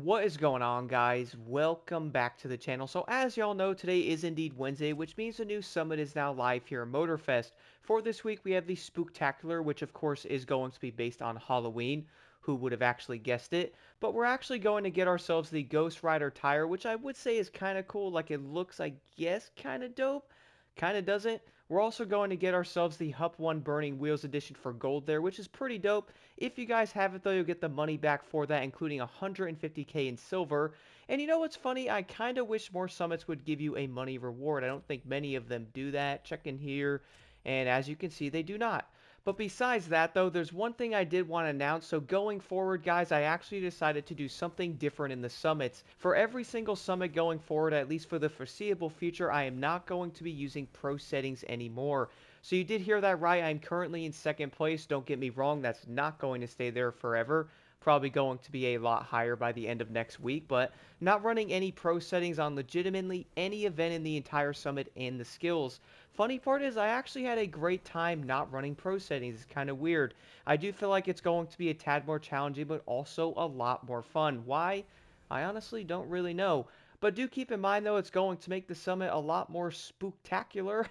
What is going on, guys? Welcome back to the channel. So as y'all know, today is indeed Wednesday, which means the new summit is now live here at Motorfest. For this week, we have the Spooktacular, which of course is going to be based on Halloween. Who would have actually guessed it? But we're actually going to get ourselves the Ghost Rider tire, which I would say is kind of cool. Like, it looks, I guess, kind of dope. Kind of doesn't. We're also going to get ourselves the Hup 1 Burning Wheels edition for gold there, which is pretty dope. If you guys have it though, you'll get the money back for that, including 150k in silver. And you know what's funny? I kind of wish more summits would give you a money reward. I don't think many of them do that. Check in here, and as you can see, they do not. But besides that, though, there's one thing I did want to announce. So going forward, guys, I actually decided to do something different in the summits. For every single summit going forward, at least for the foreseeable future, I am not going to be using pro settings anymore. So you did hear that right. I'm currently in second place. Don't get me wrong, that's not going to stay there forever. Probably going to be a lot higher by the end of next week, but not running any pro settings on legitimately any event in the entire summit and the skills. Funny part is I actually had a great time not running pro settings. It's kind of weird. I do feel like it's going to be a tad more challenging, but also a lot more fun. Why? I honestly don't really know. But do keep in mind though, it's going to make the summit a lot more spooktacular.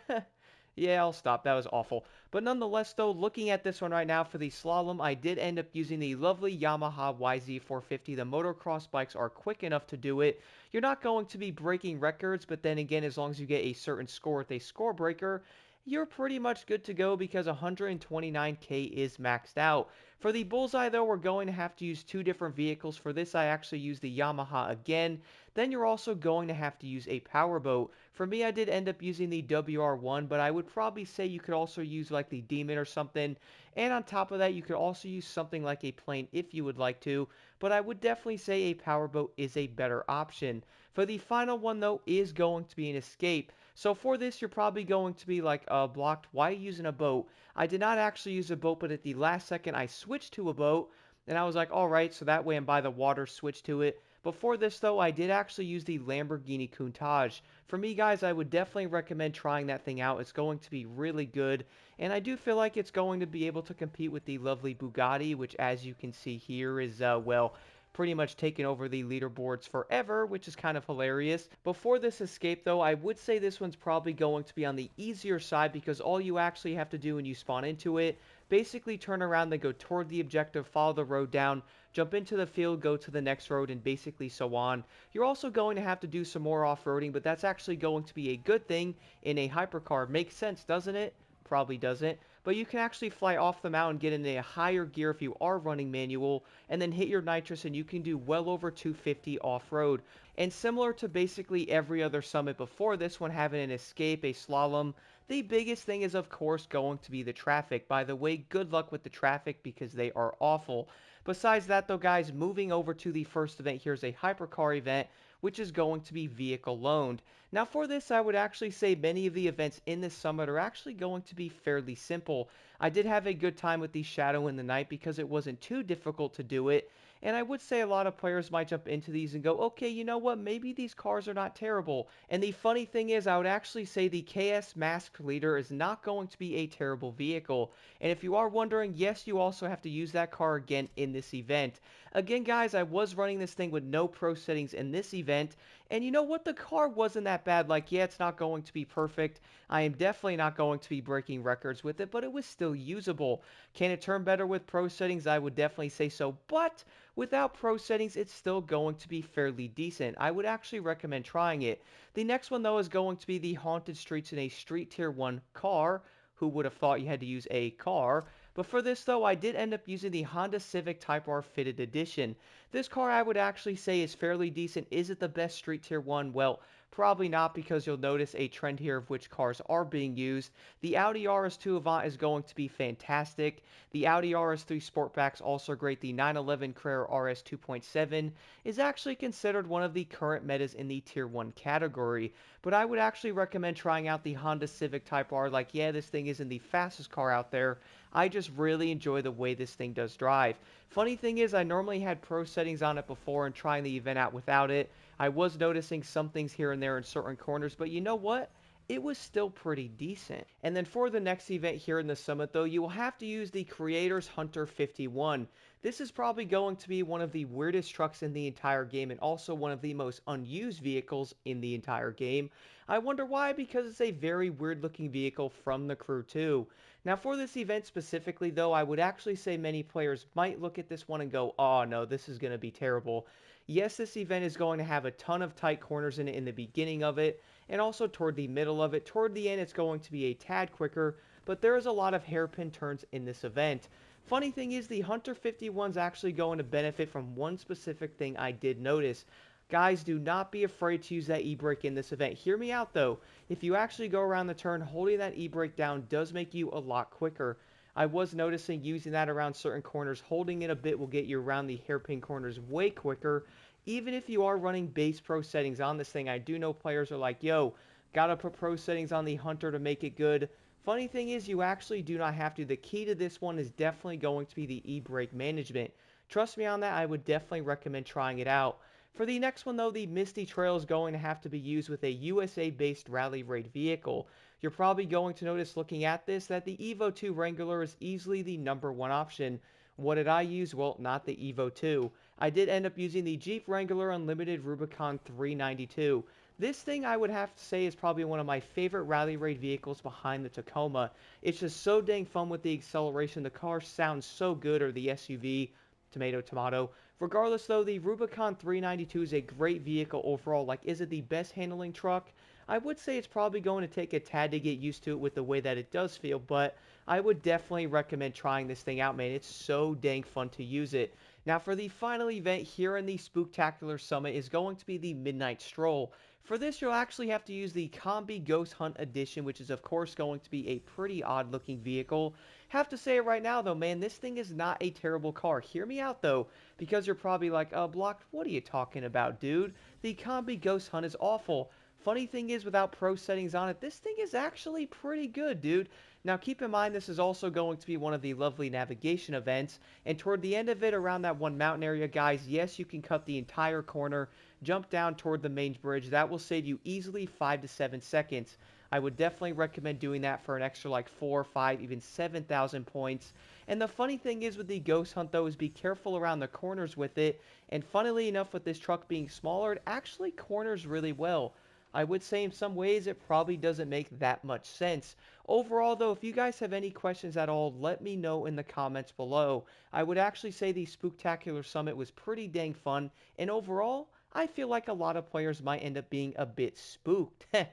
Yeah, I'll stop. That was awful. But nonetheless, though, looking at this one right now for the slalom, I did end up using the lovely Yamaha YZ450. The motocross bikes are quick enough to do it. You're not going to be breaking records, but then again, as long as you get a certain score with a score breaker, you're pretty much good to go because 129k is maxed out. For the Bullseye, though, we're going to have to use two different vehicles. For this, I actually use the Yamaha again. Then you're also going to have to use a powerboat. For me, I did end up using the WR1, but I would probably say you could also use like the Demon or something. And on top of that, you could also use something like a plane if you would like to. But I would definitely say a powerboat is a better option. For the final one, though, is going to be an escape. So for this, you're probably going to be like, blocked. Why using a boat? I did not actually use a boat, but at the last second, I switched to a boat. And I was like, alright, so that way I'm by the water, switch to it. Before this, though, I did actually use the Lamborghini Countach. For me, guys, I would definitely recommend trying that thing out. It's going to be really good, and I do feel like it's going to be able to compete with the lovely Bugatti, which, as you can see here, is, well, pretty much taken over the leaderboards forever, which is kind of hilarious. Before this escape, though, I would say this one's probably going to be on the easier side because all you actually have to do when you spawn into it, basically turn around, then go toward the objective, follow the road down, jump into the field, go to the next road, and basically so on. You're also going to have to do some more off-roading, but that's actually going to be a good thing in a hypercar. Makes sense, doesn't it? Probably doesn't, but you can actually fly off the mountain, get in a higher gear if you are running manual, and then hit your nitrous, and you can do well over 250 off-road. And similar to basically every other summit before this one, having an escape, a slalom, the biggest thing is of course going to be the traffic. By the way, good luck with the traffic because they are awful. Besides that though, guys, moving over to the first event, here's a hypercar event, which is going to be vehicle loaned. Now for this, I would actually say many of the events in this summit are actually going to be fairly simple. I did have a good time with the Shadow in the Night because it wasn't too difficult to do it, and I would say a lot of players might jump into these and go, okay, you know what, maybe these cars are not terrible. And the funny thing is, I would actually say the KS Masked Leader is not going to be a terrible vehicle. And if you are wondering, yes, you also have to use that car again in this event. Again, guys, I was running this thing with no pro settings in this event, and you know what? The car wasn't that bad. Like, yeah, it's not going to be perfect. I am definitely not going to be breaking records with it, but it was still usable. Can it turn better with pro settings? I would definitely say so, but without pro settings, it's still going to be fairly decent. I would actually recommend trying it. The next one, though, is going to be the Haunted Streets in a Street Tier 1 car. Who would have thought you had to use a car? But for this though, I did end up using the Honda Civic Type R Fitted Edition. This car I would actually say is fairly decent. Is it the best Street Tier 1? Well, probably not, because you'll notice a trend here of which cars are being used. The Audi RS2 Avant is going to be fantastic. The Audi RS3 Sportback's also great. The 911 Carrera RS 2.7 is actually considered one of the current metas in the Tier 1 category. But I would actually recommend trying out the Honda Civic Type R. Like, yeah, this thing isn't the fastest car out there. I just really enjoy the way this thing does drive. Funny thing is, I normally had pro settings on it before and trying the event out without it. I was noticing some things here and there in certain corners, but you know what? It was still pretty decent. And then for the next event here in the summit though, you will have to use the Creator's Hunter 51. This is probably going to be one of the weirdest trucks in the entire game and also one of the most unused vehicles in the entire game. I wonder why, because it's a very weird looking vehicle from the crew too. Now for this event specifically though, I would actually say many players might look at this one and go, oh no, this is going to be terrible. Yes, this event is going to have a ton of tight corners in it in the beginning of it, and also toward the middle of it. Toward the end, it's going to be a tad quicker, but there is a lot of hairpin turns in this event. Funny thing is, the Hunter 51 is actually going to benefit from one specific thing I did notice. Guys, do not be afraid to use that e-brake in this event. Hear me out though. If you actually go around the turn, holding that e-brake down does make you a lot quicker. I was noticing using that around certain corners, holding it a bit will get you around the hairpin corners way quicker. Even if you are running base pro settings on this thing, I do know players are like, yo, gotta put pro settings on the Hunter to make it good. Funny thing is, you actually do not have to. The key to this one is definitely going to be the e-brake management. Trust me on that, I would definitely recommend trying it out. For the next one though, the Misty Trail is going to have to be used with a USA-based rally raid vehicle. You're probably going to notice looking at this that the Evo 2 Wrangler is easily the #1 option. What did I use? Well, not the Evo 2. I did end up using the Jeep Wrangler Unlimited Rubicon 392. This thing I would have to say is probably one of my favorite rally raid vehicles behind the Tacoma. It's just so dang fun with the acceleration. The car sounds so good, or the SUV, tomato tomato. Regardless though, the Rubicon 392 is a great vehicle overall. Like, is it the best handling truck? I would say it's probably going to take a tad to get used to it with the way that it does feel, but I would definitely recommend trying this thing out, man. It's so dang fun to use it. Now for the final event here in the Spooktacular Summit is going to be the Midnight Stroll. For this, you'll actually have to use the Kombi Ghost Hunt Edition, which is of course going to be a pretty odd looking vehicle. Have to say it right now though, man, this thing is not a terrible car. Hear me out though, because you're probably like, Blocked, what are you talking about, dude? The Kombi Ghost Hunt is awful. Funny thing is, without pro settings on it, this thing is actually pretty good, dude. Now keep in mind, this is also going to be one of the lovely navigation events, and toward the end of it, around that one mountain area, guys, yes, you can cut the entire corner, jump down toward the main bridge. That will save you easily 5 to 7 seconds. I would definitely recommend doing that for an extra like 4, 5, even 7,000 points. And the funny thing is with the Ghost Hunt though is be careful around the corners with it, and funnily enough, with this truck being smaller, it actually corners really well. I would say in some ways it probably doesn't make that much sense. Overall though, if you guys have any questions at all, let me know in the comments below. I would actually say the Spooktacular Summit was pretty dang fun, and overall, I feel like a lot of players might end up being a bit spooked. Heh,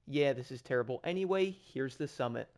yeah, this is terrible. Anyway, here's the summit.